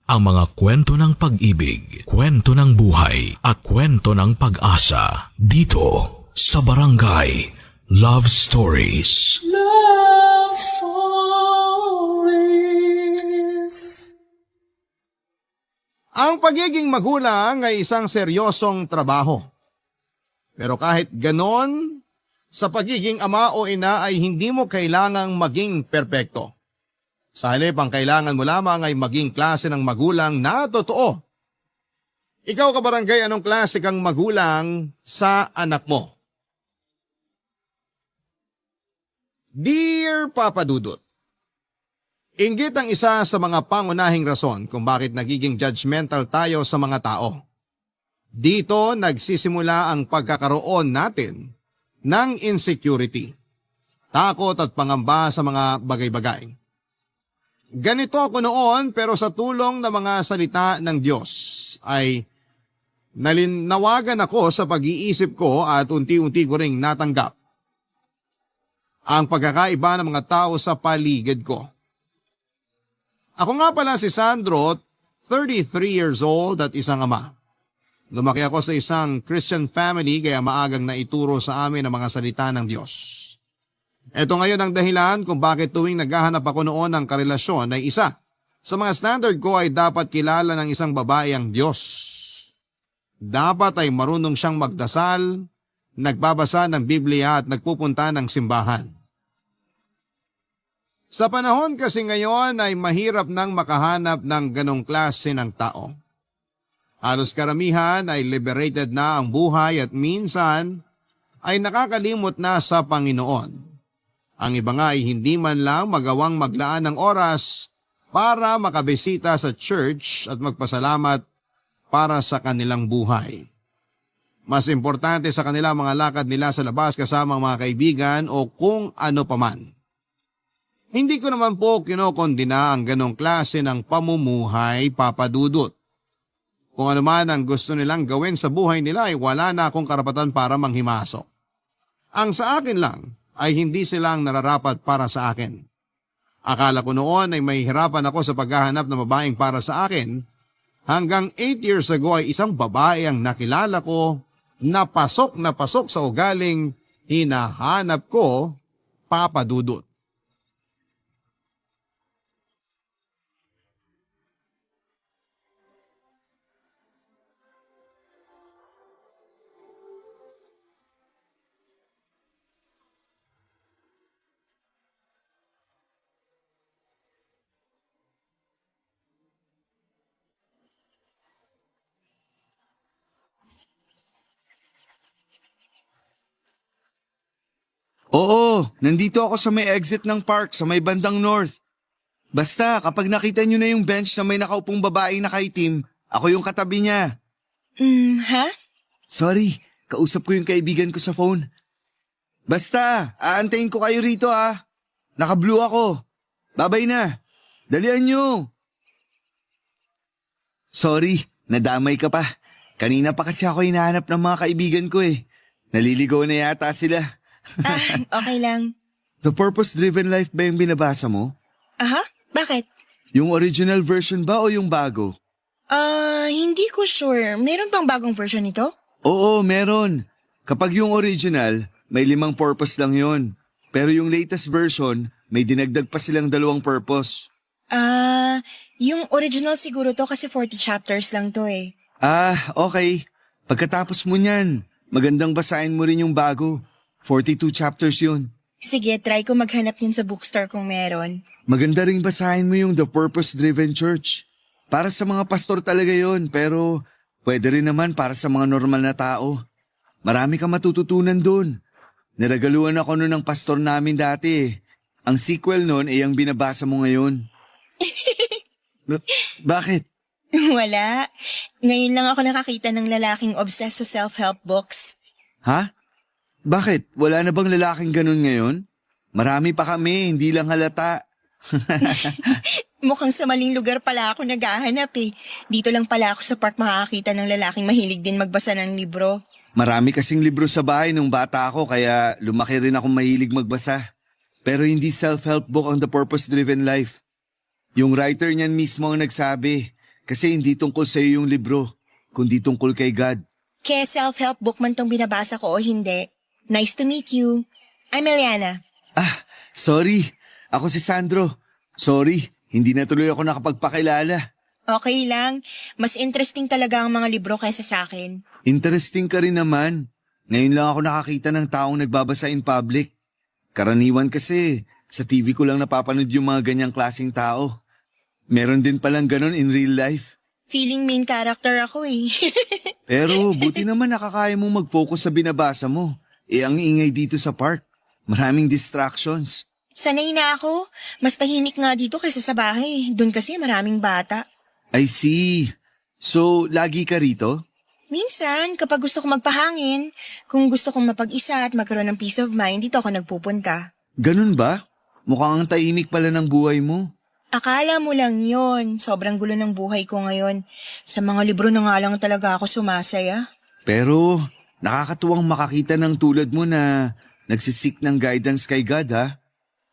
ang mga kwento ng pag-ibig, kwento ng buhay, at kwento ng pag-asa dito sa Barangay Love Stories. Love Stories. Ang pagiging magulang ay isang seryosong trabaho. Pero kahit ganon, sa pagiging ama o ina ay hindi mo kailangang maging perpekto. Sa halip, ang kailangan mo lamang ay maging klase ng magulang na totoo. Ikaw, kabarangay, anong klase kang magulang sa anak mo? Dear Papa Dudut, inggit ang isa sa mga pangunahing rason kung bakit nagiging judgmental tayo sa mga tao. Dito nagsisimula ang pagkakaroon natin ng insecurity, takot at pangamba sa mga bagay-bagay. Ganito ako noon, pero sa tulong ng mga salita ng Diyos ay nalinawagan ako sa pag-iisip ko at unti-unti ko ring natanggap ang pagkakaiba ng mga tao sa paligid ko. Ako nga pala si Sandro, 33 years old at isang ama. Lumaki ako sa isang Christian family kaya maagang naituro sa amin ang mga salita ng Diyos. Ito ngayon ang dahilan kung bakit tuwing naghahanap ako noon ng karelasyon ay isa sa mga standard ko ay dapat kilala ng isang babae ang Diyos. Dapat ay marunong siyang magdasal, nagbabasa ng Biblia at nagpupunta ng simbahan. Sa panahon kasi ngayon ay mahirap nang makahanap ng ganong klase ng tao. Halos karamihan ay liberated na ang buhay at minsan ay nakakalimot na sa Panginoon. Ang iba nga ay hindi man lang magawang maglaan ng oras para makabisita sa church at magpasalamat para sa kanilang buhay. Mas importante sa kanila mga lakad nila sa labas kasama ang mga kaibigan o kung ano paman. Hindi ko naman po kinokondina ang ganong klase ng pamumuhay, Papa Dudut. Kung ano man ang gusto nilang gawin sa buhay nila ay wala na akong karapatan para manghimasok. Ang sa akin lang ay hindi silang nararapat para sa akin. Akala ko noon ay may hirapan ako sa paghahanap ng babaeng para sa akin. Hanggang 8 years ago ay isang babae ang nakilala ko na pasok sa ugaling hinahanap ko, Papa Dudut. Oo, nandito ako sa may exit ng park sa may bandang north. Basta kapag nakita nyo na yung bench na may nakaupong babaeng nakaitim, ako yung katabi niya. Ha? Sorry, kausap ko yung kaibigan ko sa phone. Basta, aantayin ko kayo rito ah. Naka-blue ako. Babay na. Dalian nyo. Sorry, nadamay ka pa. Kanina pa kasi ako hinahanap ng mga kaibigan ko eh. Naliligaw na yata sila. Okay lang. The Purpose-Driven Life ba yung binabasa mo? Aha? Bakit? Yung original version ba o yung bago? Hindi ko sure. Meron bang bagong version nito? Oo, meron. Kapag yung original, may 5 purpose lang yon. Pero yung latest version, may dinagdag pa silang 2 purpose. Yung original siguro to kasi 40 chapters lang to eh. Okay. Pagkatapos mo niyan, magandang basahin mo rin yung bago. 42 chapters yun. Sige, try ko maghanap yun sa bookstore kung meron. Maganda ring basahin mo yung The Purpose-Driven Church. Para sa mga pastor talaga yun, pero pwede rin naman para sa mga normal na tao. Marami kang matututunan dun. Niragaluhan ako nun ng pastor namin dati. Ang sequel nun ay ang binabasa mo ngayon. Bakit? Wala. Ngayon lang ako nakakita ng lalaking obsessed sa self-help books. Ha? Bakit? Wala na bang lalaking ganun ngayon? Marami pa kami, hindi lang halata. Mukhang sa maling lugar pala ako naghahanap eh. Dito lang pala ako sa park makakakita ng lalaking mahilig din magbasa ng libro. Marami kasing libro sa bahay nung bata ako kaya lumaki rin akong mahilig magbasa. Pero hindi self-help book ang The Purpose-Driven Life. Yung writer niyan mismo ang nagsabi, Kasi hindi tungkol sa iyo yung libro, kundi tungkol kay God. Kaya self-help book man tong binabasa ko o hindi. Nice to meet you. I'm Eliana. Sorry. Ako si Sandro. Sorry, hindi na tuloy ako nakapagpakilala. Okay lang. Mas interesting talaga ang mga libro kaysa sa akin. Interesting ka rin naman. Ngayon lang ako nakakita ng taong nagbabasa in public. Karaniwan kasi, sa TV ko lang napapanood yung mga ganyang klaseng tao. Meron din palang ganon in real life. Feeling main character ako eh. Pero buti naman nakakaya mong mag-focus sa binabasa mo. Ang ingay dito sa park. Maraming distractions. Sanay na ako. Mas tahimik nga dito kaysa sa bahay. Doon kasi maraming bata. I see. So, lagi ka rito? Minsan, kapag gusto kong magpahangin, kung gusto kong mapag-isa at magkaroon ng peace of mind, dito ako nagpupunta. Ganun ba? Mukhang ang tahimik pala ng buhay mo. Akala mo lang yon. Sobrang gulo ng buhay ko ngayon. Sa mga libro na nga lang talaga ako sumasaya. Pero, nakakatuwang makakita ng tulad mo na nagsisik ng guidance kay God ha.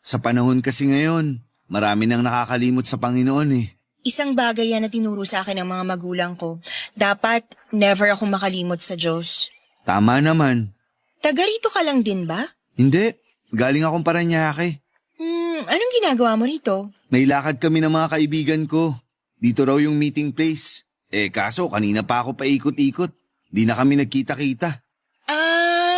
Sa panahon kasi ngayon, marami nang nakakalimot sa Panginoon eh. Isang bagay yan na tinuro sa akin ng mga magulang ko. Dapat never akong makalimot sa Diyos. Tama naman. Taga rito ka lang din ba? Hindi, galing akong Paranaque. Anong ginagawa mo rito? May lakad kami ng mga kaibigan ko. Dito raw yung meeting place. Kaso kanina pa ako paikot-ikot. Di na kami nagkita-kita.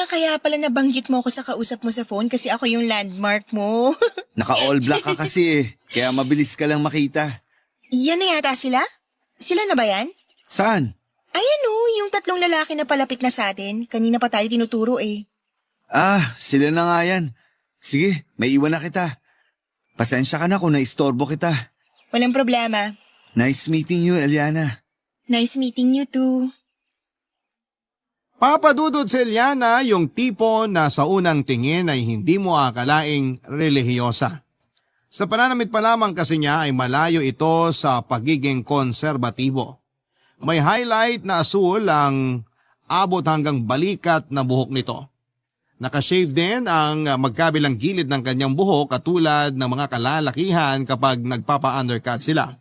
Kaya pala nabanggit mo ako sa kausap mo sa phone kasi ako yung landmark mo. Naka-all black ka kasi kaya mabilis ka lang makita. Yan na yata sila? Sila na ba yan? Saan? Ayan yung 3 lalaki na palapit na sa atin. Kanina pa tayo tinuturo eh. Sila na nga yan. Sige, may iwan na kita. Pasensya ka na kung naistorbo kita. Walang problema. Nice meeting you, Eliana. Nice meeting you too. Papadudod si Eliana yung tipo na sa unang tingin ay hindi mo akalaing relihiyosa. Sa pananamit pa lamang kasi niya ay malayo ito sa pagiging konserbatibo. May highlight na asul ang abot hanggang balikat na buhok nito. Nakashave din ang magkabilang gilid ng kanyang buhok katulad ng mga kalalakihan kapag nagpapa-undercut sila.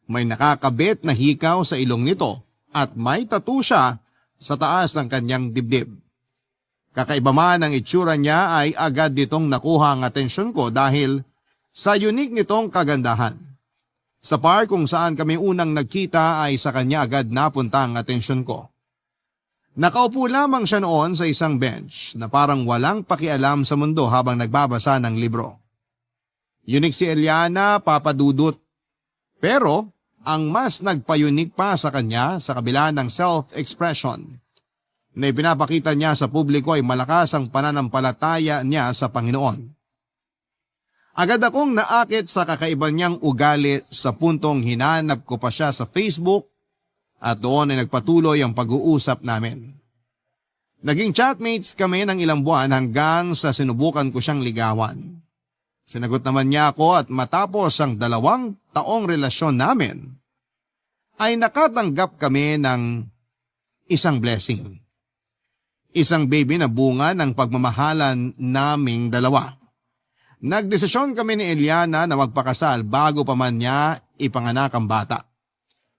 May nakakabit na hikaw sa ilong nito at may tattoo siya sa taas ng kanyang dibdib. Kakaiba man ang itsura niya ay agad nitong nakuha ang atensyon ko dahil sa unique nitong kagandahan. Sa park kung saan kami unang nagkita ay sa kanya agad napunta ang atensyon ko. Nakaupo lamang siya noon sa isang bench na parang walang pakialam sa mundo habang nagbabasa ng libro. Unique si Eliana, papadudot. Pero ang mas nagpa-unique pa sa kanya sa kabila ng self-expression na ipinapakita niya sa publiko ay malakas ang pananampalataya niya sa Panginoon. Agad akong naakit sa kakaiba niyang ugali sa puntong hinanap ko pa siya sa Facebook at doon ay nagpatuloy ang pag-uusap namin. Naging chatmates kami ng ilang buwan hanggang sa sinubukan ko siyang ligawan. Sinagot naman niya ako at matapos ang 2 taong relasyon namin, ay nakatanggap kami ng isang blessing. Isang baby na bunga ng pagmamahalan naming 2. Nagdesisyon kami ni Eliana na magpakasal bago pa man niya ipanganak ang bata.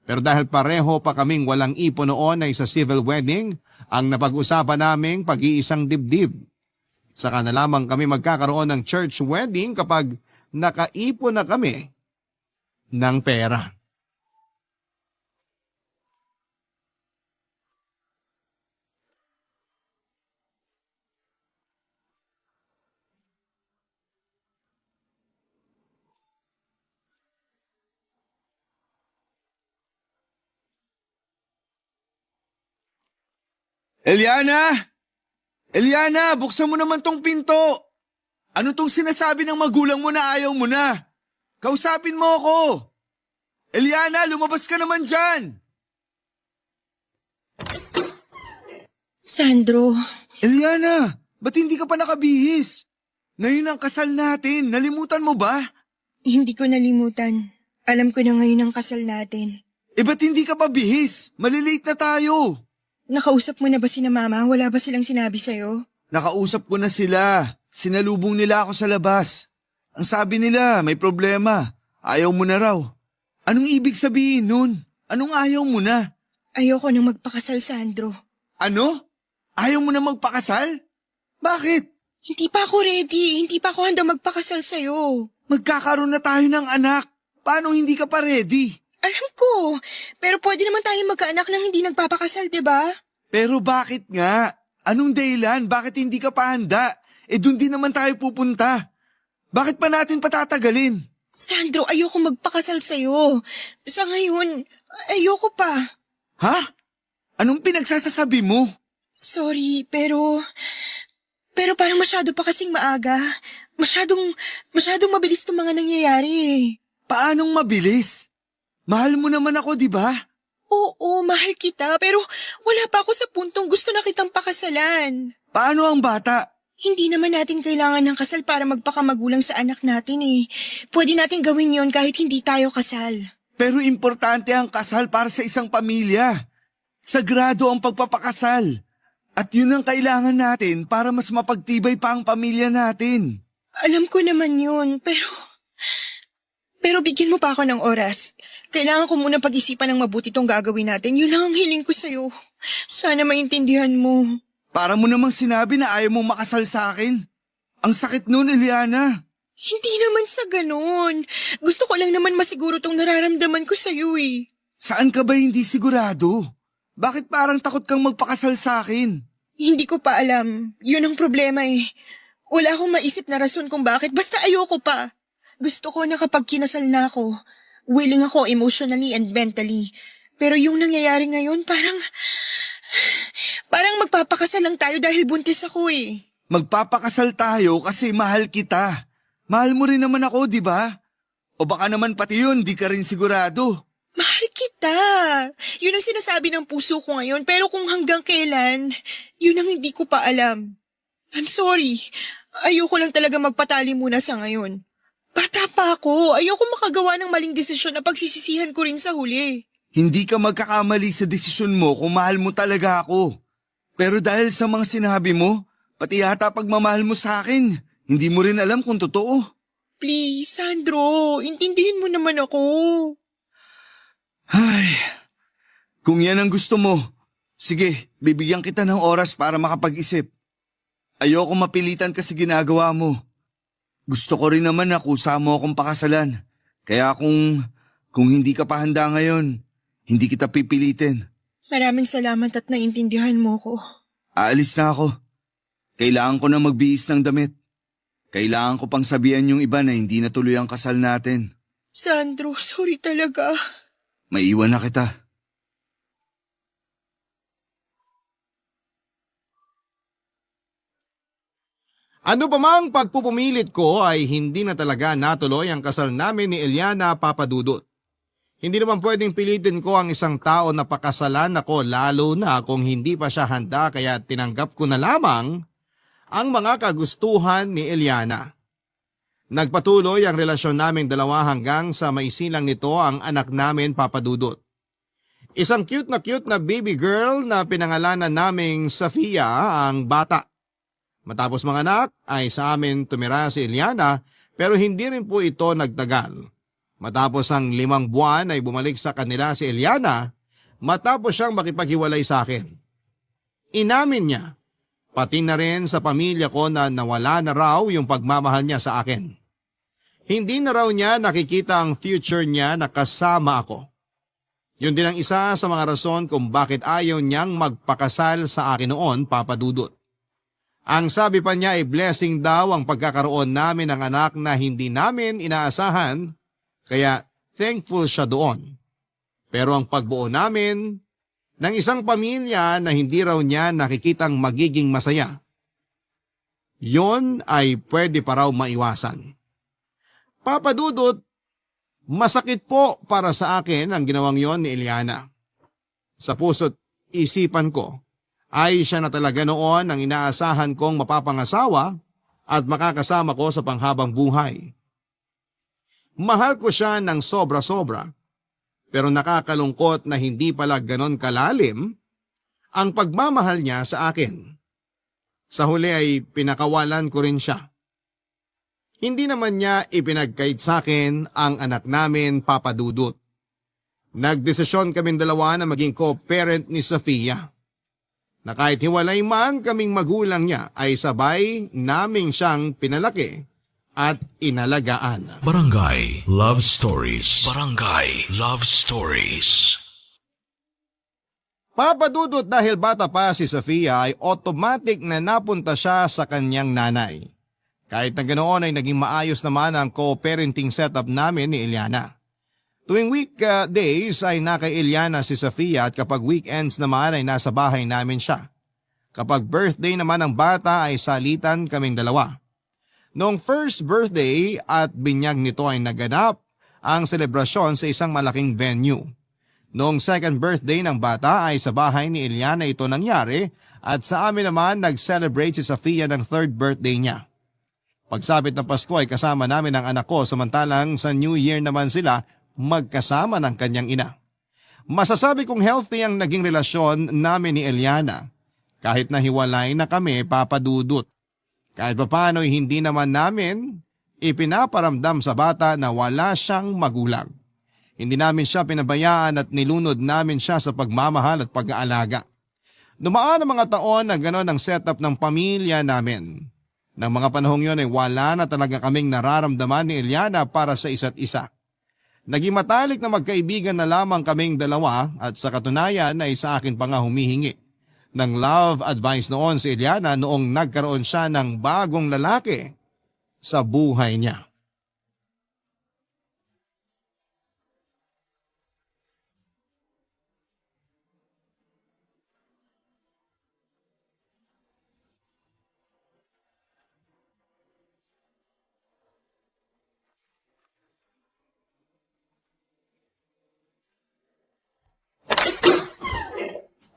Pero dahil pareho pa kaming walang ipon noon ay sa civil wedding ang napag-usapan naming pag-iisang dibdib. Saka na lamang kami magkakaroon ng church wedding kapag nakaipon na kami ng pera. Eliana! Eliana, buksan mo naman tong pinto! Ano tong sinasabi ng magulang mo na ayaw mo na? Kausapin mo ako! Eliana, lumabas ka naman dyan! Sandro, Eliana, ba't hindi ka pa nakabihis? Ngayon ang kasal natin, nalimutan mo ba? hindi ko nalimutan. Alam ko na ngayon ang kasal natin. Ba't hindi ka pa bihis? Malilate na tayo. Nakausap mo na ba sina mama? Wala ba silang sinabi sa'yo? Nakausap ko na sila. Sinalubong nila ako sa labas. Ang sabi nila, may problema. Ayaw mo na raw. Anong ibig sabihin nun? Anong ayaw mo na? Ayoko nang magpakasal, Sandro. Ano? Ayaw mo na magpakasal? Bakit? Hindi pa ako ready. Hindi pa ako handa magpakasal sa'yo. Magkakaroon na tayo ng anak. Paano hindi ka pa ready? Alam ko. Pero pwede naman tayong magkaanak nang hindi nagpapakasal, diba? Pero bakit nga? Anong dahilan? Bakit hindi ka pa handa? Dun din naman tayo pupunta. Bakit pa natin patatagalin? Sandro, ayoko magpakasal sa'yo. Sa ngayon, ayoko pa. Ha? Anong pinagsasasabi mo? Sorry, pero parang masyado pa kasing maaga. Masyadong mabilis itong mga nangyayari. Paanong mabilis? Mahal mo naman ako, di ba? Oo, mahal kita, pero wala pa ako sa puntong gusto na kitang pakasalan. Paano ang bata? Hindi naman natin kailangan ng kasal para magpakamagulang sa anak natin eh. Pwede natin gawin yon kahit hindi tayo kasal. Pero importante ang kasal para sa isang pamilya. Sagrado ang pagpapakasal. At yun ang kailangan natin para mas mapagtibay pa ang pamilya natin. Alam ko naman yun, pero bigyan mo pa ako ng oras. Kailangan ko muna pag-isipan ng mabuti tong gagawin natin. Yun lang ang hiling ko sa'yo. Sana maintindihan mo. Para mo namang sinabi na ayaw mong makasal sa akin. Ang sakit nun, Eliana. Hindi naman sa ganun. Gusto ko lang naman masiguro tong nararamdaman ko sa'yo eh. Saan ka ba hindi sigurado? Bakit parang takot kang magpakasal sa akin? Hindi ko pa alam. Yun ang problema eh. Wala akong maisip na rason kung bakit. Basta ayoko pa. Gusto ko na kapag kinasal na ako, willing ako emotionally and mentally. Pero yung nangyayari ngayon, parang magpapakasal lang tayo dahil buntis ako eh. Magpapakasal tayo kasi mahal kita. Mahal mo rin naman ako, di ba? O baka naman pati yun, di ka rin sigurado. Mahal kita. Yun ang sinasabi ng puso ko ngayon. Pero kung hanggang kailan, yun ang hindi ko pa alam. I'm sorry. Ayoko lang talaga magpatali muna sa ngayon. Bata pa ako. Ayoko makagawa ng maling desisyon na pagsisisihan ko rin sa huli. Hindi ka magkakamali sa desisyon mo kung mahal mo talaga ako. Pero dahil sa mga sinabi mo, pati yata pagmamahal mo sa akin, hindi mo rin alam kung totoo. Please, Sandro, intindihin mo naman ako. Ay, kung yan ang gusto mo, sige, bibigyan kita ng oras para makapag-isip. Ayoko mapilitan ka sa ginagawa mo. Gusto ko rin naman na kusa mo akong pakasalan. Kaya kung hindi ka pa handa ngayon, hindi kita pipilitin. Maraming salamat at naintindihan mo ko. Aalis na ako. Kailangan ko na magbihis ng damit. Kailangan ko pang sabihan yung iba na hindi natuloy ang kasal natin. Sandro, sorry talaga. Maiwan na kita. Ano pa mang pagpupumilit ko ay hindi na talaga natuloy ang kasal namin ni Eliana Papadudut. Hindi naman pwedeng pilitin ko ang isang tao na pakasalan ako lalo na kung hindi pa siya handa kaya tinanggap ko na lamang ang mga kagustuhan ni Eliana. Nagpatuloy ang relasyon naming dalawa hanggang sa maisilang nito ang anak namin Papadudut. Isang cute na baby girl na pinangalanan naming Safia ang bata. Matapos mga anak ay sa amin tumira si Eliana pero hindi rin po ito nagtagal. Matapos ang 5 buwan ay bumalik sa kanila si Eliana matapos siyang makipaghiwalay sa akin. Inamin niya, pati na rin sa pamilya ko na nawala na raw yung pagmamahal niya sa akin. Hindi na raw niya nakikita ang future niya na kasama ako. Yun din ang isa sa mga rason kung bakit ayaw niyang magpakasal sa akin noon, Papadudut. Ang sabi pa niya ay blessing daw ang pagkakaroon namin ng anak na hindi namin inaasahan, kaya thankful siya doon. Pero ang pagbuo namin ng isang pamilya na hindi raw niya nakikitang magiging masaya, yon ay pwede pa raw maiwasan. Papadudut, masakit po para sa akin ang ginawang yon ni Eliana. Sa puso't isipan ko, ay siya na talaga noon ang inaasahan kong mapapangasawa at makakasama ko sa panghabang buhay. Mahal ko siya ng sobra-sobra, pero nakakalungkot na hindi pala ganon kalalim ang pagmamahal niya sa akin. Sa huli ay pinakawalan ko rin siya. Hindi naman niya ipinagkait sa akin ang anak namin Papadudut. Nagdesisyon kaming dalawa na maging co-parent ni Sofia. Na kahit hiwalay man kaming magulang niya ay sabay naming siyang pinalaki at inalagaan. Barangay Love Stories. Barangay Love Stories. Papadudot dahil bata pa si Sofia ay automatic na napunta siya sa kanyang nanay. Kahit na ganoon ay naging maayos naman ang co-parenting setup namin ni Eliana. Tuwing weekdays ay nakay Eliana si Sofia at kapag weekends naman ay nasa bahay namin siya. Kapag birthday naman ng bata ay salitan kaming dalawa. Noong first birthday at binyag nito ay naganap ang selebrasyon sa isang malaking venue. Noong second birthday ng bata ay sa bahay ni Eliana ito nangyari at sa amin naman nag-celebrate si Sofia ng third birthday niya. Pagsapit ng Pasko ay kasama namin ang anak ko samantalang sa New Year naman sila magkasama ng kanyang ina. Masasabi kong healthy ang naging relasyon namin ni Eliana. Kahit nahiwalay na kami papadudot. Kahit papaano hindi naman namin ipinaparamdam sa bata na wala siyang magulang. Hindi namin siya pinabayaan at nilunod namin siya sa pagmamahal at pag-aalaga. Dumaan ang mga taon na gano'n ang setup ng pamilya namin. Nang mga panahong yun ay wala na talaga kaming nararamdaman ni Eliana para sa isa't isa. Naging matalik na magkaibigan na lamang kaming dalawa at sa katunayan ay sa akin pa nga humihingi ng love advice noon si Eliana noong nagkaroon siya ng bagong lalaki sa buhay niya.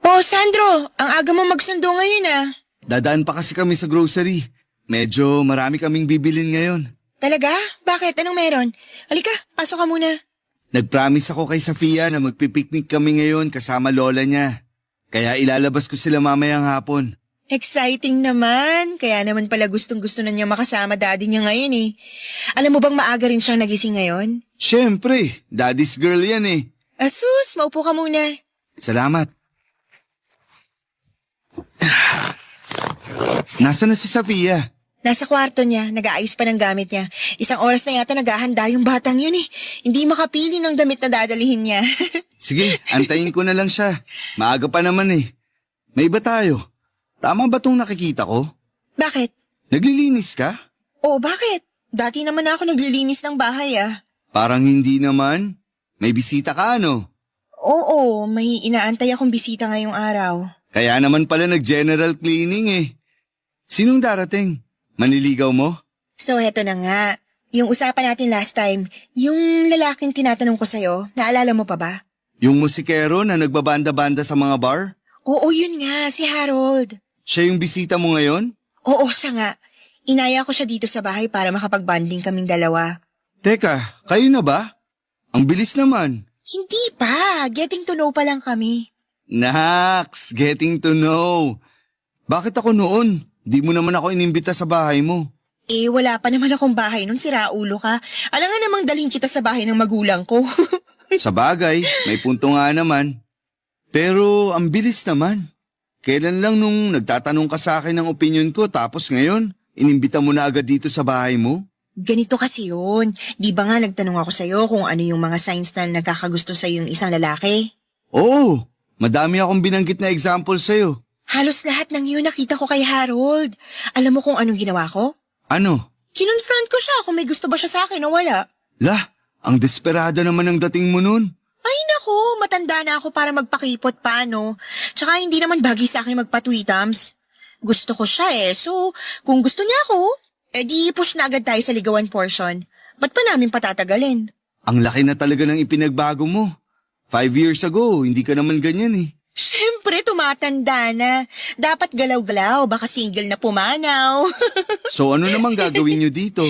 Oh, Sandro, ang aga mo magsundo ngayon ah. Dadaan pa kasi kami sa grocery. Medyo marami kaming bibilin ngayon. Talaga? Bakit? Anong meron? Halika, pasok ka muna. Nagpromise ako kay Sofia na magpipiknik kami ngayon kasama lola niya. Kaya ilalabas ko sila mamayang hapon. Exciting naman. Kaya naman pala gustong-gusto na niya makasama daddy niya ngayon eh. Alam mo bang maaga rin siyang nagising ngayon? Siyempre, daddy's girl yan eh. Asus, maupo ka muna. Salamat. Nasaan na si Sofia? Nasa kwarto niya, nag-aayos pa ng gamit niya. Isang oras na yata naghahanda yung batang yun eh. Hindi makapili ng damit na dadalihin niya. Sige, antayin ko na lang siya. Maaga pa naman eh. May iba tayo. Tama ba tong nakikita ko? Bakit? Naglilinis ka? Oh, bakit? Dati naman ako naglilinis ng bahay ah. Parang hindi naman. May bisita ka ano? Oo, may inaantay akong bisita ngayong araw. Kaya naman pala nag-general cleaning eh. Sinong darating? Manliligaw mo? So heto na nga. Yung usapan natin last time, yung lalaking tinatanong ko sa'yo, naalala mo pa ba? Yung musikero na nagbabanda-banda sa mga bar? Oo, yun nga, si Harold. Siya yung bisita mo ngayon? Oo, siya nga. Inaya ko siya dito sa bahay para makapag-bonding kaming dalawa. Teka, kayo na ba? Ang bilis naman. Hindi pa, getting to know pa lang kami. Naks, getting to know. Bakit ako noon? Di mo naman ako inimbita sa bahay mo. Eh, wala pa naman akong bahay nun, siraulo ka. Alam nga namang dalhin kita sa bahay ng magulang ko. Sa bagay, may punto nga naman. Pero ang bilis naman. Kailan lang nung nagtatanong ka sa akin ng opinion ko tapos ngayon, inimbita mo na agad dito sa bahay mo? Ganito kasi yun. Di ba nga nagtanong ako sa'yo kung ano yung mga signs na nagkakagusto sa'yo yung isang lalaki? Oo, madami akong binanggit na example sa'yo. Halos lahat ng yun nakita ko kay Harold. Alam mo kung anong ginawa ko? Ano? Kinonfront ko siya kung may gusto ba siya sa akin o wala. Lah, ang desperada naman ang dating mo nun. Ay nako, matanda na ako para magpakipot pa, no? Tsaka hindi naman bagay sa akin magpatwitams. Gusto ko siya eh, so kung gusto niya ako, edi push na agad tayo sa ligawan portion. Ba't pa namin patatagalin? Ang laki na talaga ng ipinagbago mo. 5 years ago, hindi ka naman ganyan eh. Siyempre, tumatanda na. Dapat galaw-galaw, baka single na pumanaw. So ano namang gagawin nyo dito?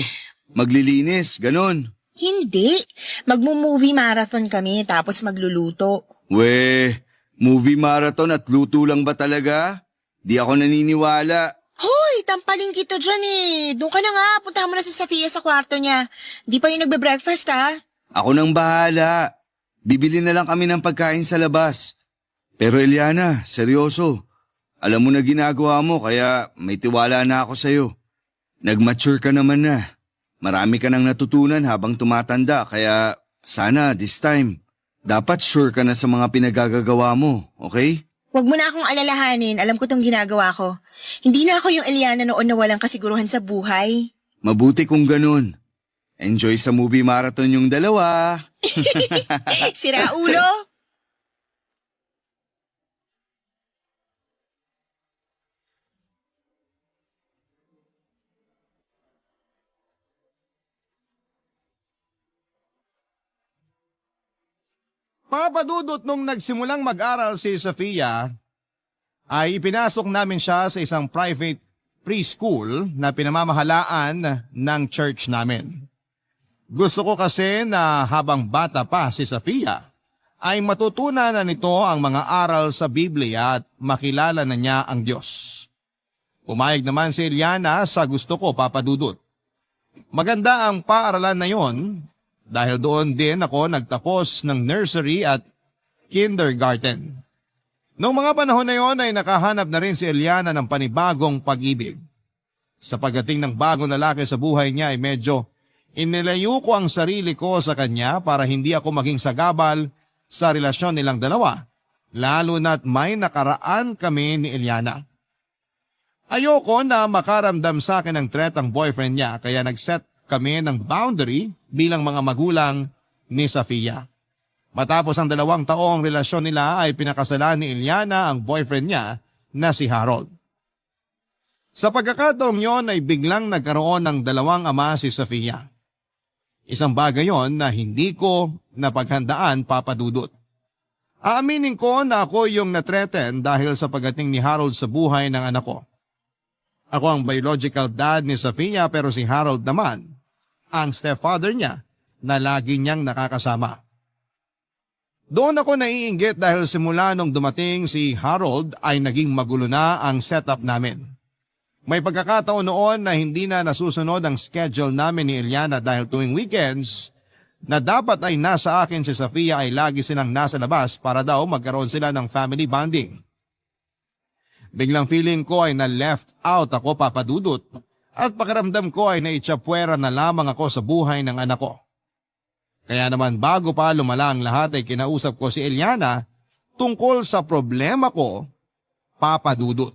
Maglilinis, ganon. Hindi. Magmo-movie marathon kami tapos magluluto. Weh, movie marathon at luto lang ba talaga? Di ako naniniwala. Hoy, tampaling kita dyan eh. Doon ka na nga, puntahan mo na si Sofia sa kwarto niya. Di pa yung nagbe-breakfast ha? Ako nang bahala. Bibili na lang kami ng pagkain sa labas. Pero Eliana, seryoso. Alam mo na ginagawa mo kaya may tiwala na ako sa'yo. Nag-mature ka naman na. Marami ka nang natutunan habang tumatanda kaya sana this time, dapat sure ka na sa mga pinagagagawa mo, okay? Huwag mo na akong alalahanin, alam ko tong ginagawa ko. Hindi na ako yung Eliana noon na walang kasiguruhan sa buhay. Mabuti kung ganun. Enjoy sa movie marathon yung dalawa. Sira ulo? Papadudot nung nagsimulang mag-aral si Sofia, ay ipinasok namin siya sa isang private preschool na pinamamahalaan ng church namin. Gusto ko kasi na habang bata pa si Sofia, ay matutunan na nito ang mga aral sa Biblia at makilala na niya ang Diyos. Pumayag naman si Eliana sa gusto ko, Papadudot. Maganda ang paaralan na yon dahil doon din ako nagtapos ng nursery at kindergarten. Noong mga panahon na yon ay nakahanap na rin si Eliana ng panibagong pag-ibig. Sa pagdating ng bagong lalaki sa buhay niya ay medyo inilayo ko ang sarili ko sa kanya para hindi ako maging sagabal sa relasyon nilang dalawa, lalo na't may nakaraan kami ni Eliana. Ayoko na makaramdam sa akin ng threat ang boyfriend niya kaya nag-set kami ng boundary bilang mga magulang ni Sofia. Matapos ang 2 taong relasyon nila ay pinakasalan ni Eliana ang boyfriend niya na si Harold. Sa pagkakataong yon ay biglang nagkaroon ng 2 ama si Sofia. Isang bagay yon na hindi ko napaghandaan, Papadudot. Aaminin ko na ako yung natreten dahil sa pagdating ni Harold sa buhay ng anak ko. Ako ang biological dad ni Sofia pero si Harold naman ang stepfather niya na lagi niyang nakakasama. Doon ako naiinggit dahil simula nung dumating si Harold ay naging magulo na ang setup namin. May pagkakataon noon na hindi na nasusunod ang schedule namin ni Eliana dahil tuwing weekends na dapat ay nasa akin si Sofia ay lagi silang nasa labas para daw magkaroon sila ng family bonding. Biglang feeling ko ay na-left out ako, Papadudot, at pakiramdam ko ay naitsapwera na lamang ako sa buhay ng anak ko. Kaya naman bago pa lumala ang lahat ay kinausap ko si Eliana tungkol sa problema ko, Papadudot.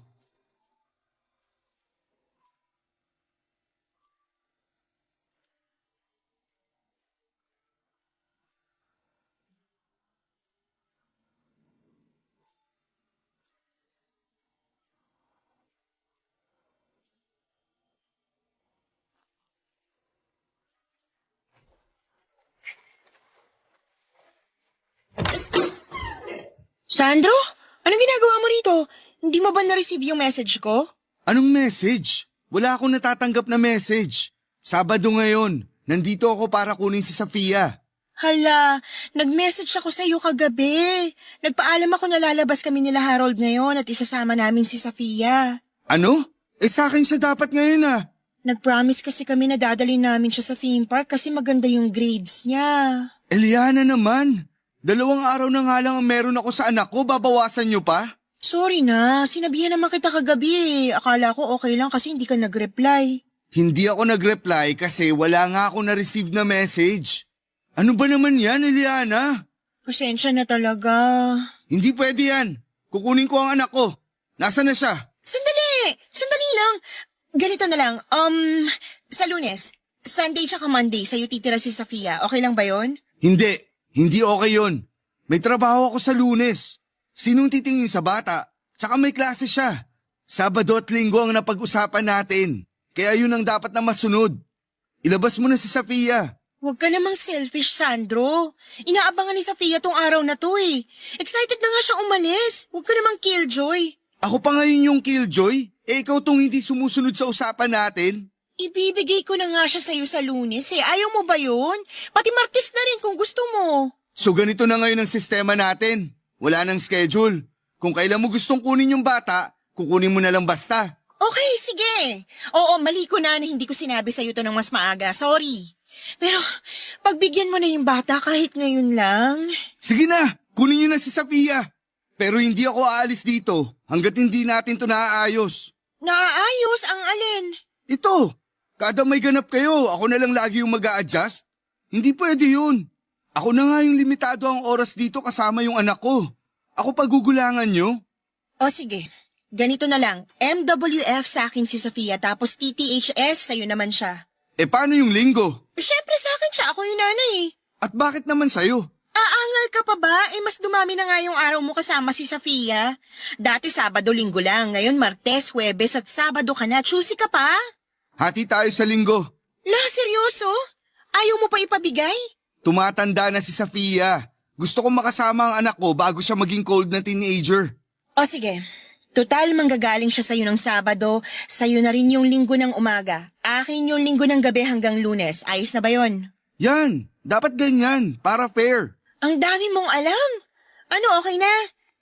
Sandro? Anong ginagawa mo rito? Hindi mo ba na-receive yung message ko? Anong message? Wala akong natatanggap na message. Sabado ngayon. Nandito ako para kunin si Sofia. Hala, nag-message ako sa iyo kagabi. Nagpaalam ako na lalabas kami nila Harold ngayon at isasama namin si Sofia. Ano? Sa akin siya dapat ngayon ah. Nag-promise kasi kami na dadalhin namin siya sa theme park kasi maganda yung grades niya. Eliana naman. 2 araw na nga lang ang meron ako sa anak ko, babawasan niyo pa? Sorry na, sinabihan naman kita kagabi. Akala ko okay lang kasi hindi ka nag-reply. Hindi ako nag-reply kasi wala nga ako na-receive na message. Ano ba naman yan, Eliana? Pasensya na talaga. Hindi pwede yan. Kukunin ko ang anak ko. Nasaan na siya? Sandali lang. Ganito na lang, sa Lunes, Sunday tsaka Monday, sa'yo titira si Sofia. Okay lang ba yon? Hindi okay yon. May trabaho ako sa Lunes. Sinong titingin sa bata? Tsaka may klase siya. Sabado at Linggo ang napag-usapan natin. Kaya yun ang dapat na masunod. Ilabas mo na si Sofia. Huwag ka namang selfish, Sandro. Inaabangan ni Sofia tong araw na to eh. Excited na nga siyang umalis. Huwag ka namang killjoy. Ako pa ngayon yung killjoy? Ikaw tong hindi sumusunod sa usapan natin? Ibibigay ko na nga siya sa'yo sa Lunes eh. Ayaw mo ba yun? Pati Martes na rin kung gusto mo. So ganito na ngayon ang sistema natin. Wala nang schedule. Kung kailan mo gustong kunin yung bata, kukunin mo na lang basta. Okay, sige. Oo, mali ko na hindi ko sinabi sa'yo to ng mas maaga. Sorry. Pero pagbigyan mo na yung bata kahit ngayon lang. Sige na, kunin niyo na si Safia. Pero hindi ako aalis dito hanggat hindi natin to naaayos. Naayos ang alin. Ito, kada may ganap kayo, ako na lang lagi yung mag-a-adjust. Hindi pwede yun. Ako na nga yung limitado ang oras dito kasama yung anak ko. Ako pagugulangan nyo? O sige, ganito na lang. MWF sa akin si Safia tapos TTHS sa'yo naman siya. Paano yung linggo? Siyempre sa akin siya, ako yung nanay eh. At bakit naman sa'yo? Aangal ka pa ba? Mas dumami na nga yung araw mo kasama si Safia. Dati Sabado, Linggo lang. Ngayon Martes, Huwebes at Sabado ka na. Choosy ka pa? Hati tayo sa linggo. La, seryoso? Ayaw mo pa ipabigay? Tumatanda na si Safia. Gusto kong makasama ang anak ko bago siya maging cold na teenager. O sige. Total manggagaling siya sa'yo ng Sabado, sa'yo na rin yung Linggo ng umaga. Akin yung Linggo ng gabi hanggang Lunes. Ayos na ba yon? Yan, dapat ganyan, para fair. Ang dami mong alam. Ano, okay na?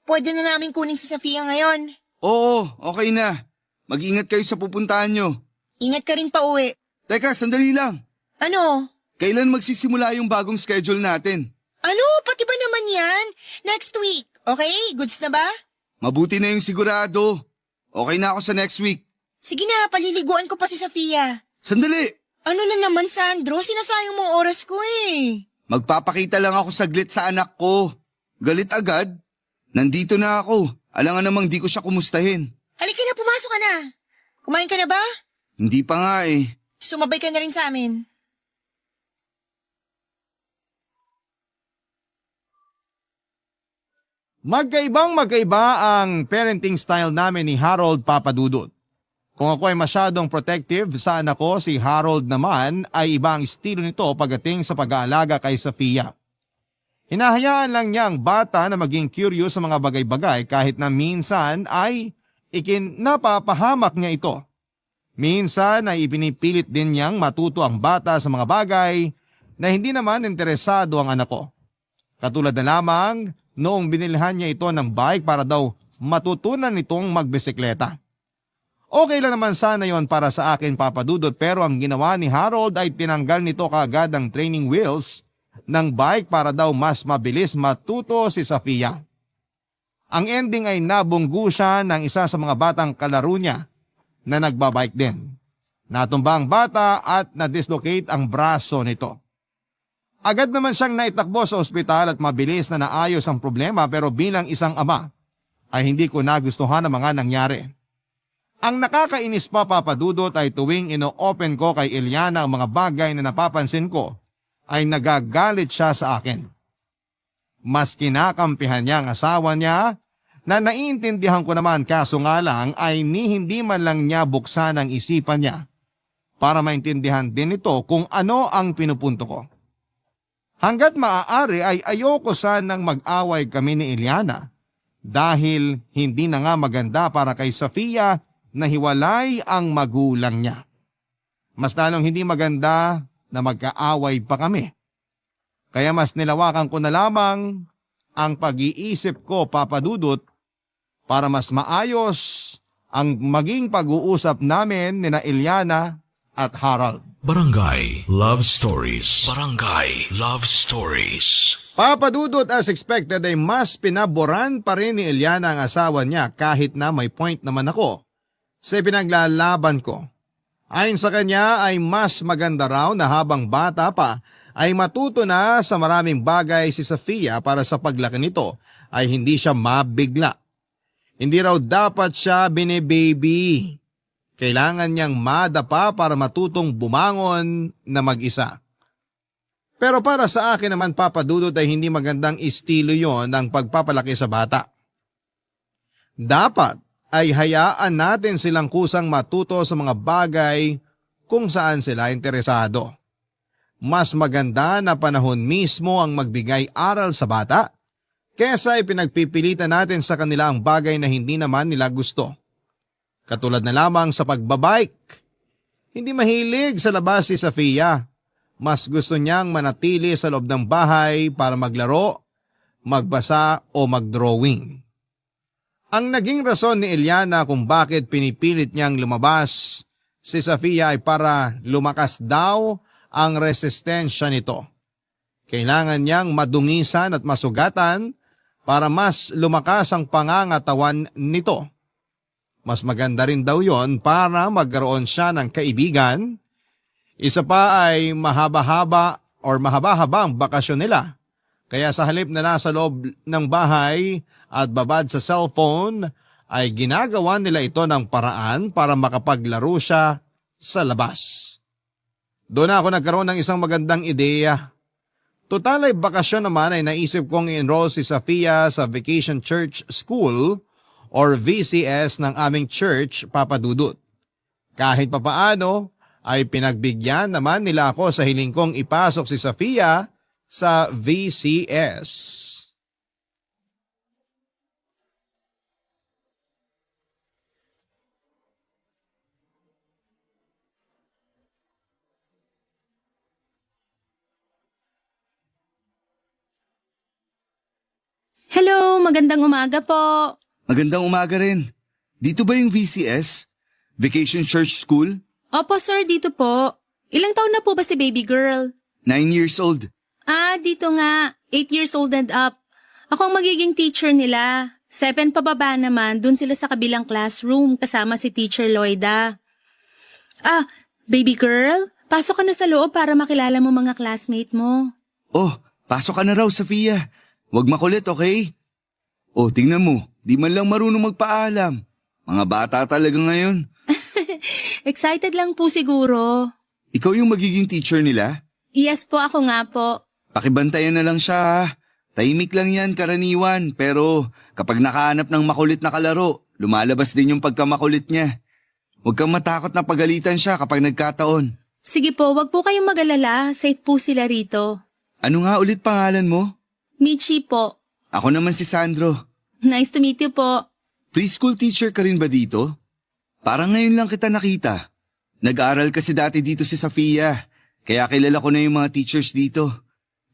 Pwede na namin kunin si Safia ngayon. Oo, okay na. Mag-ingat kayo sa pupuntahan nyo. Ingat ka rin pa uwi. Teka, sandali lang. Ano? Kailan magsisimula yung bagong schedule natin? Ano? Pati ba naman yan? Next week. Okay? Goods na ba? Mabuti na yung sigurado. Okay na ako sa next week. Sige na, paliliguan ko pa si Safia. Sandali! Ano na naman, Sandro? Sinasayang mo oras ko eh. Magpapakita lang ako saglit sa anak ko. Galit agad? Nandito na ako. Alam nga namang di ko siya kumustahin. Halika na, pumasok ka na. Kumain ka na ba? Hindi pa nga eh. Sumabay ka na rin sa amin. Magkaiba ang parenting style namin ni Harold Papadudut. Kung ako ay masyadong protective sa anak ko, si Harold naman ay ibang estilo nito pagdating sa pag-aalaga kay Safia. Hinahayaan lang niya ang bata na maging curious sa mga bagay-bagay kahit na minsan ay napapahamak niya ito. Minsan ay ipinipilit din niyang matuto ang bata sa mga bagay na hindi naman interesado ang anak ko. Katulad na lamang noong binilhan niya ito ng bike para daw matutunan nitong magbisikleta. Okay lang naman sana yon para sa akin, Papadudot, pero ang ginawa ni Harold ay tinanggal nito kaagad ang training wheels ng bike para daw mas mabilis matuto si Safia. Ang ending ay nabunggu siya ng isa sa mga batang kalaro niya na nagbabike din. Natumba ang bata at na-dislocate ang braso nito. Agad naman siyang naitakbo sa ospital at mabilis na naayos ang problema, pero bilang isang ama ay hindi ko nagustuhan ang mga nangyari. Ang nakakainis pa, Papadudot, ay tuwing ino-open ko kay Eliana ang mga bagay na napapansin ko ay nagagalit siya sa akin. Mas kinakampihan niya ang asawa niya na naiintindihan ko naman, kaso nga lang ay hindi man lang niya buksan ang isipan niya para maintindihan din ito kung ano ang pinupunto ko. Hanggat maaari ay ayoko sanang mag-away kami ni Eliana dahil hindi na nga maganda para kay Safia na hiwalay ang magulang niya. Mas lalong hindi maganda na magkaaway pa kami. Kaya mas nilawakan ko na lamang ang pag-iisip ko, Papadudot, para mas maayos ang maging pag-uusap namin ni na Eliana at Harold. Barangay Love Stories. Barangay Love Stories. Papadudot, as expected ay mas pinaboran pa rin ni Eliana ang asawa niya kahit na may point naman ako sa pinaglalaban ko. Ayon sa kanya ay mas maganda raw na habang bata pa ay matuto na sa maraming bagay si Safia para sa paglaki nito ay hindi siya mabigla. Hindi raw dapat siya bine-baby. Kailangan niyang madapa para matutong bumangon na mag-isa. Pero para sa akin naman, Papadudot, ay hindi magandang estilo yon ang pagpapalaki sa bata. Dapat ay hayaan natin silang kusang matuto sa mga bagay kung saan sila interesado. Mas maganda na panahon mismo ang magbigay aral sa bata kesa ipinagpipilitan natin sa kanila ang bagay na hindi naman nila gusto. Katulad na lamang sa pagbabike. Hindi mahilig sa labas si Safia. Mas gusto niyang manatili sa loob ng bahay para maglaro, magbasa o magdrawing. Ang naging rason ni Eliana kung bakit pinipilit niyang lumabas si Safia ay para lumakas daw ang resistensya nito. Kailangan niyang madungisan at masugatan para mas lumakas ang pangangatawan nito. Mas maganda rin daw yon para magkaroon siya ng kaibigan. Isa pa ay mahaba-haba ang bakasyon nila. Kaya sa halip na nasa loob ng bahay at babad sa cellphone, ay ginagawa nila ito ng paraan para makapaglaro siya sa labas. Doon ako nagkaroon ng isang magandang ideya. Total ay bakasyon naman ay naisip kong i-enroll si Safia sa Vacation Church School or VCS ng aming church, Papa Dudut. Kahit papaano ay pinagbigyan naman nila ako sa hiling kong ipasok si Safia sa VCS. Hello, magandang umaga po. Magandang umaga rin. Dito ba yung VCS? Vacation Church School? Opo sir, dito po. Ilang taon na po ba si baby girl? 9 years old. Ah, dito nga. 8 years old and up. Ako ang magiging teacher nila. 7 pababa naman, dun sila sa kabilang classroom kasama si Teacher Loida. Ah, baby girl, pasok ka na sa loob para makilala mo mga classmate mo. Oh, pasok ka na raw, Safia. Huwag makulit, okay? Oh, tingnan mo. Di man lang marunong magpaalam. Mga bata talaga ngayon. Excited lang po siguro. Ikaw yung magiging teacher nila? Yes po, ako nga po. Pakibantayan na lang siya ha. Tahimik lang yan karaniwan, pero kapag nakahanap ng makulit na kalaro, lumalabas din yung pagkamakulit niya. Huwag kang matakot na pagalitan siya kapag nagkataon. Sige po, wag po kayong mag-alala. Safe po sila rito. Ano nga ulit pangalan mo? Michi po. Ako naman si Sandro. Nice to meet you po. Preschool teacher ka rin ba dito? Parang ngayon lang kita nakita. Nag-aaral kasi dati dito si Safia, kaya kilala ko na yung mga teachers dito.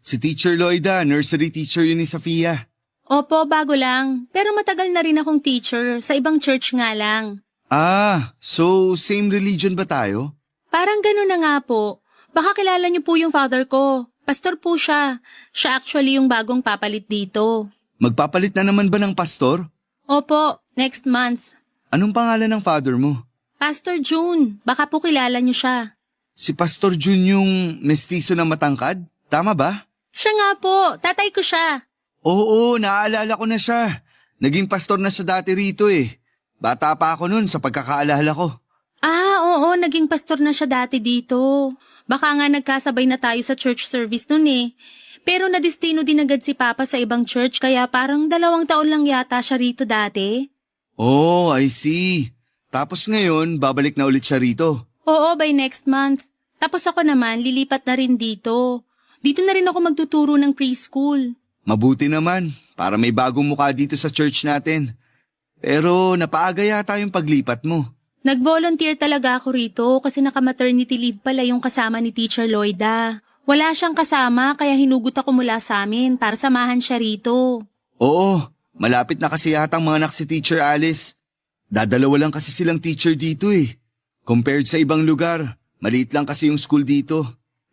Si Teacher Loida, nursery teacher yun ni Safia. Opo, bago lang. Pero matagal na rin akong teacher. Sa ibang church nga lang. Ah, so same religion ba tayo? Parang gano'n na nga po. Baka kilala niyo po yung father ko. Pastor po siya. Siya actually yung bagong papalit dito. Magpapalit na naman ba ng pastor? Opo, next month. Anong pangalan ng father mo? Pastor June. Baka po kilala niyo siya. Si Pastor Jun yung mestizo na matangkad? Tama ba? Siya nga po. Tatay ko siya. Oo, naaalala ko na siya. Naging pastor na siya dati rito eh. Bata pa ako nun sa pagkakaalala ko. Ah, oo. Naging pastor na siya dati dito. Baka nga nagkasabay na tayo sa church service nun eh. Pero nadestino din agad si Papa sa ibang church kaya parang 2 taon lang yata siya rito dati. Oh, I see. Tapos ngayon, babalik na ulit siya rito. Oo, by next month. Tapos ako naman, lilipat na rin dito. Dito na rin ako magtuturo ng preschool. Mabuti naman, para may bagong mukha dito sa church natin. Pero napaaga yata yung paglipat mo. Nag-volunteer talaga ako rito kasi naka-maternity leave pala yung kasama ni Teacher Loida. Wala siyang kasama kaya hinugot ako mula sa amin para samahan siya rito. Oo, malapit na kasi yata ang mga anak si Teacher Alice. Dadalawa lang kasi silang teacher dito eh. Compared sa ibang lugar, maliit lang kasi yung school dito.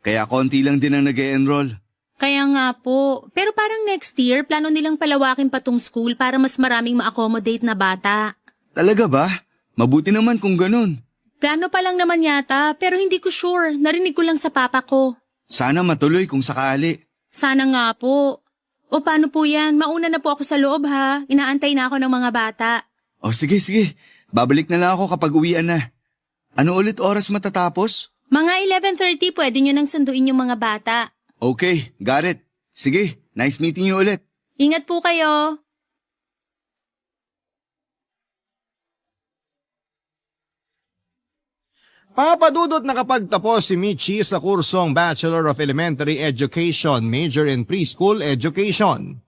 Kaya konti lang din ang nag-e-enroll. Kaya nga po, pero parang next year plano nilang palawakin pa tong school para mas maraming ma-accommodate na bata. Talaga ba? Mabuti naman kung ganun. Plano pa lang naman yata pero hindi ko sure, narinig ko lang sa papa ko. Sana matuloy kung sakali. Sana nga po. O paano po yan? Mauna na po ako sa loob ha. Inaantay na ako ng mga bata. O sige. Babalik na lang ako kapag uwian na. Ano ulit oras matatapos? Mga 11:30 pwede nyo nang sunduin yung mga bata. Okay, got it. Sige, nice meeting you ulit. Ingat po kayo. Papadudot nakapagtapos si Michi sa kursong Bachelor of Elementary Education, major in Preschool Education.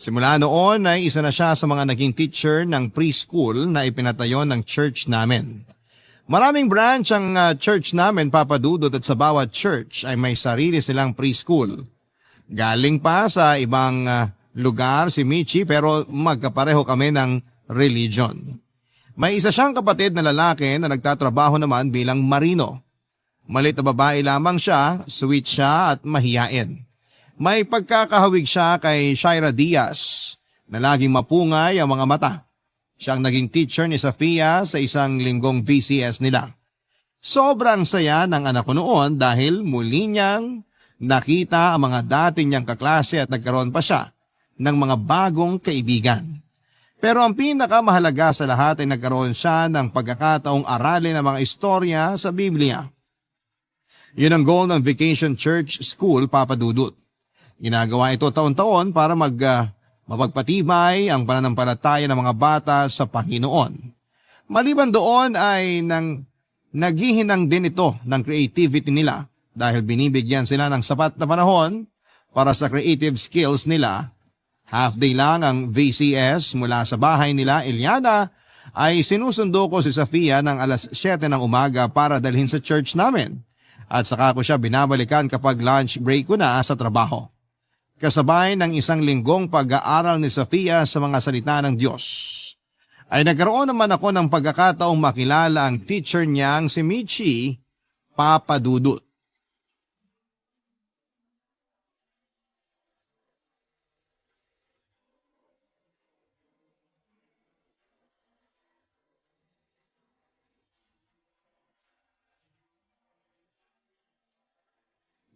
Simula noon ay isa na siya sa mga naging teacher ng preschool na ipinatayo ng church namin. Maraming branch ang church namin, Papadudot, at sa bawat church ay may sarili silang preschool. Galing pa sa ibang lugar si Michi pero magkapareho kami ng religion. May isa siyang kapatid na lalaki na nagtatrabaho naman bilang marino. Malit na babae lamang siya, sweet siya at mahiyain. May pagkakahawig siya kay Shaira Diaz na laging mapungay ang mga mata. Siya ang naging teacher ni Safia sa isang linggong VCS nila. Sobrang saya ng anak ko noon dahil muli niyang nakita ang mga dati niyang kaklase at nagkaroon pa siya ng mga bagong kaibigan. Pero ang pinakamahalaga sa lahat ay nagkaroon siya ng pagkakataong aralin ang mga istorya sa Biblia. Yun ang goal ng Vacation Church School, Papa Dudut. Ginagawa ito taon-taon para mapagpatibay ang pananampalataya ng mga bata sa Panginoon. Maliban doon ay naghihinang din ito ng creativity nila dahil binibigyan sila ng sapat na panahon para sa creative skills nila. Half day lang ang VCS mula sa bahay nila, Eliana, ay sinusundo ko si Safia ng alas 7 ng umaga para dalhin sa church namin. At saka ko siya binabalikan kapag lunch break ko na sa trabaho. Kasabay ng isang linggong pag-aaral ni Safia sa mga salita ng Diyos, ay nagkaroon naman ako ng pagkakataong makilala ang teacher niyang si Michi, Papa Dudut.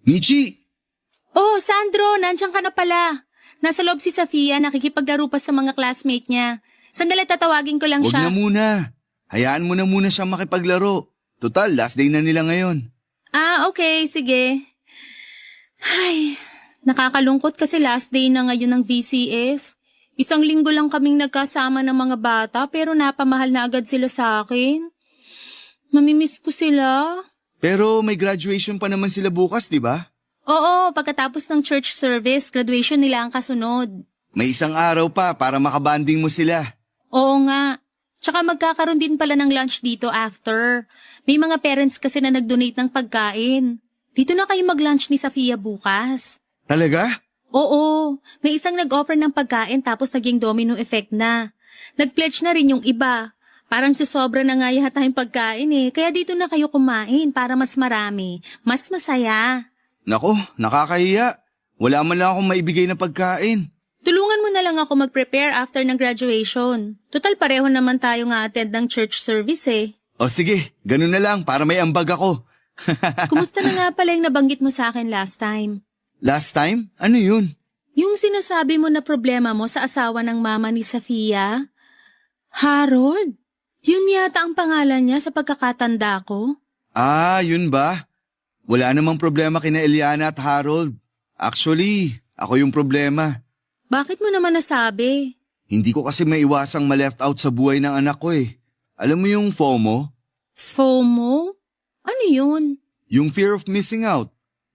Michi! Oh, Sandro, nandiyan ka na pala. Nasa loob si Safia, nakikipaglaro pa sa mga classmate niya. Sandali, tatawagin ko lang Huwag siya. na muna. Hayaan mo na muna siyang makipaglaro. Total, last day na nila ngayon. Ah, okay, sige. Ay, nakakalungkot kasi last day na ngayon ng VCS. Isang linggo lang kaming nagkasama ng mga bata pero napamahal na agad sila sa akin. Mamimiss ko sila. Pero may graduation pa naman sila bukas, di ba? Oo, pagkatapos ng church service, graduation nila ang kasunod. May isang araw pa para makabanding mo sila. Oo nga. Tsaka magkakaroon din pala ng lunch dito after. May mga parents kasi na nag-donate ng pagkain. Dito na kayo mag-lunch ni Safia bukas. Talaga? Oo, may isang nag-offer ng pagkain tapos naging domino effect na. Nag-pledge na rin yung iba. Parang susobra na nga yata yung pagkain eh. Kaya dito na kayo kumain para mas marami, mas masaya. Nako, nakakahiya. Wala man lang akong maibigay na pagkain. Tulungan mo na lang ako mag-prepare after ng graduation. Total pareho naman tayo nga attend ng church service eh. O sige, ganun na lang para may ambag ako. Kumusta na nga pala yung nabanggit mo sa akin last time? Last time? Ano yun? Yung sinasabi mo na problema mo sa asawa ng mama ni Safia? Harold? Yun yata ang pangalan niya sa pagkakatanda ko. Ah, yun ba? Wala namang problema kina Eliana at Harold. Actually, ako yung problema. Bakit mo naman nasabi? Hindi ko kasi maiwasang ma-left out sa buhay ng anak ko eh. Alam mo yung FOMO? FOMO? Ano yun? Yung fear of missing out.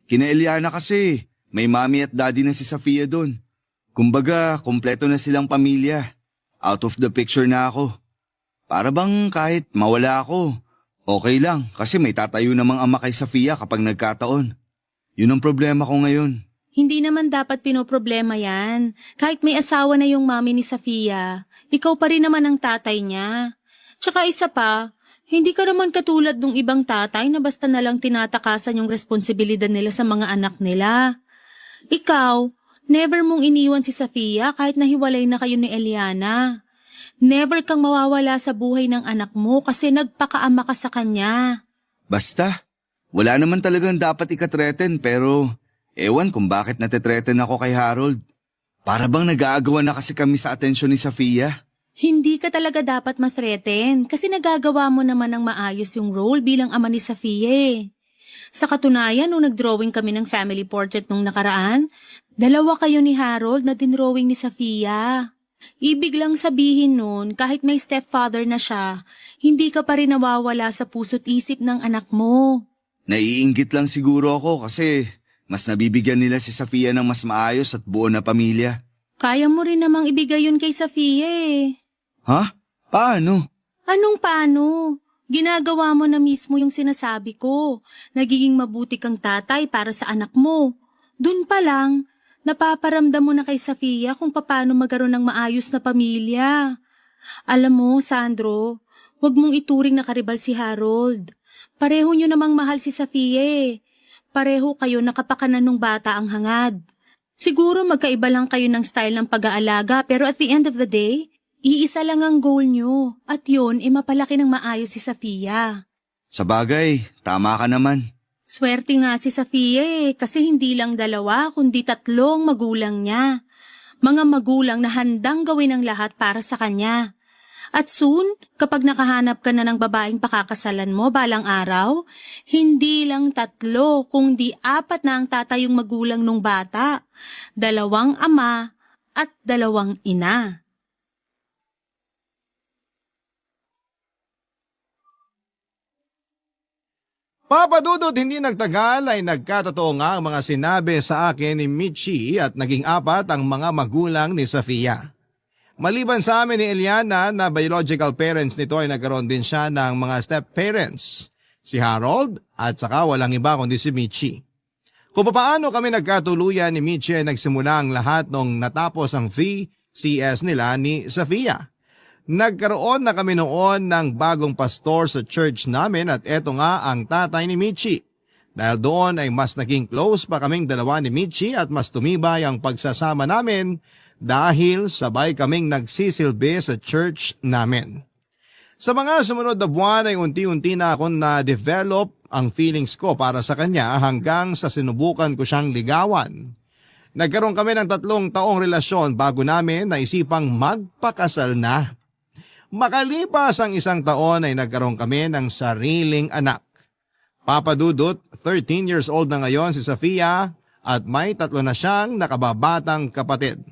Kina Eliana kasi, may mami at daddy na si Safia doon. Kumbaga, kompleto na silang pamilya. Out of the picture na ako. Para bang kahit mawala ako, okay lang kasi may tatayo namang ama kay Safia kapag nagkataon. Yun ang problema ko ngayon. Hindi naman dapat pinoproblema yan. Kahit may asawa na yung mami ni Safia, ikaw pa rin naman ang tatay niya. Tsaka isa pa, hindi ka naman katulad ng ibang tatay na basta nalang tinatakasan yung responsibilidad nila sa mga anak nila. Ikaw, never mong iniwan si Safia kahit nahiwalay na kayo ni Eliana. Never kang mawawala sa buhay ng anak mo kasi nagpakaama ka sa kanya. Basta, wala naman talagang dapat ikatreten pero ewan kung bakit natitreten ako kay Harold. Para bang nag-aagawan na kasi kami sa atensyon ni Safia. Hindi ka talaga dapat ma-threaten kasi nagagawa mo naman ng maayos yung role bilang ama ni Safia eh. Sa katunayan, nung nag-drawing kami ng family portrait nung nakaraan, dalawa kayo ni Harold na dinrawing ni Safia. Ibig lang sabihin nun, kahit may stepfather na siya, hindi ka pa rin nawawala sa puso't isip ng anak mo. Naiinggit lang siguro ako kasi mas nabibigyan nila si Safia ng mas maayos at buo na pamilya. Kaya mo rin namang ibigay yun kay Safia eh. Ha? Paano? Anong paano? Ginagawa mo na mismo yung sinasabi ko. Nagiging mabuti kang tatay para sa anak mo. Dun pa lang, napaparamdam mo na kay Safia kung paano magkaroon ng maayos na pamilya. Alam mo, Sandro, huwag mong ituring na karibal si Harold. Pareho nyo namang mahal si Safia eh. Pareho kayo nakapakanan nung bata ang hangad. Siguro magkaiba lang kayo ng style ng pag-aalaga pero at the end of the day, iisa lang ang goal nyo at yun mapalaki ng maayos si Safia. Sa bagay, tama ka naman. Swerte nga si Safia eh kasi hindi lang 2 kundi 3 ang magulang niya. Mga magulang na handang gawin ang lahat para sa kanya. At soon, kapag nakahanap ka na ng babaeng pakakasalan mo balang araw, hindi lang 3 kundi 4 na ang tatayong magulang nung bata. 2 ama at 2 ina. Papa Dudut, hindi nagtagal ay nagkatotoo nga ang mga sinabi sa akin ni Michi at naging 4 ang mga magulang ni Safia. Maliban sa amin ni Eliana na biological parents nito ay nagkaroon din siya ng mga step-parents, si Harold at saka walang iba kundi si Michi. Kung paano kami nagkatuluyan ni Michi ay nagsimula ang lahat nung natapos ang VCS nila ni Safia. Nagkaroon na kami noon ng bagong pastor sa church namin at eto nga ang tatay ni Michi. Dahil doon ay mas naging close pa kaming 2 ni Michi at mas tumibay ang pagsasama namin dahil sabay kaming nagsisilbi sa church namin. Sa mga sumunod na buwan ay unti-unti na akong na-develop ang feelings ko para sa kanya hanggang sa sinubukan ko siyang ligawan. Nagkaroon kami ng 3 taong relasyon bago namin naisipang magpakasal na. Makalipas ang 1 taon ay nagkaroon kami ng sariling anak. Papa Dudut, 13 years old na ngayon si Safia at may 3 na siyang nakababatang kapatid.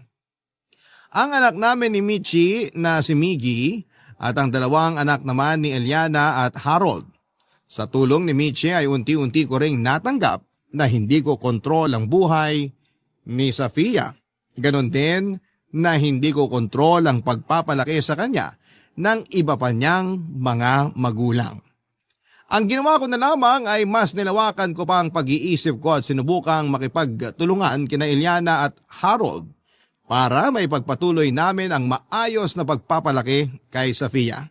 Ang anak namin ni Michi na si Miggy at ang 2 anak naman ni Eliana at Harold. Sa tulong ni Michi ay unti-unti ko ring natanggap na hindi ko kontrol ang buhay ni Safia. Ganon din na hindi ko kontrol ang pagpapalaki sa kanya ng iba pa niyang mga magulang. Ang ginawa ko na lamang ay mas nilawakan ko pa ang pag-iisip ko at sinubukang makipagtulungan kina Eliana at Harold para may pagpatuloy namin ang maayos na pagpapalaki kay Safia.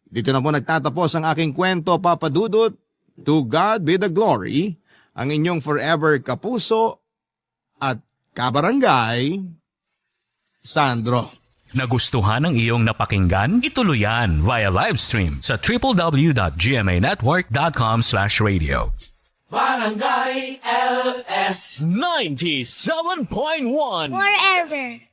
Dito na po nagtatapos ang aking kwento, Papa Dudut. To God be the glory, ang inyong forever kapuso at kabarangay, Sandro. Nagustuhan ang iyong napakinggan? Ituloy yan via live stream sa www.gmanetwork.com/radio. Barangay LS 97.1 Forever.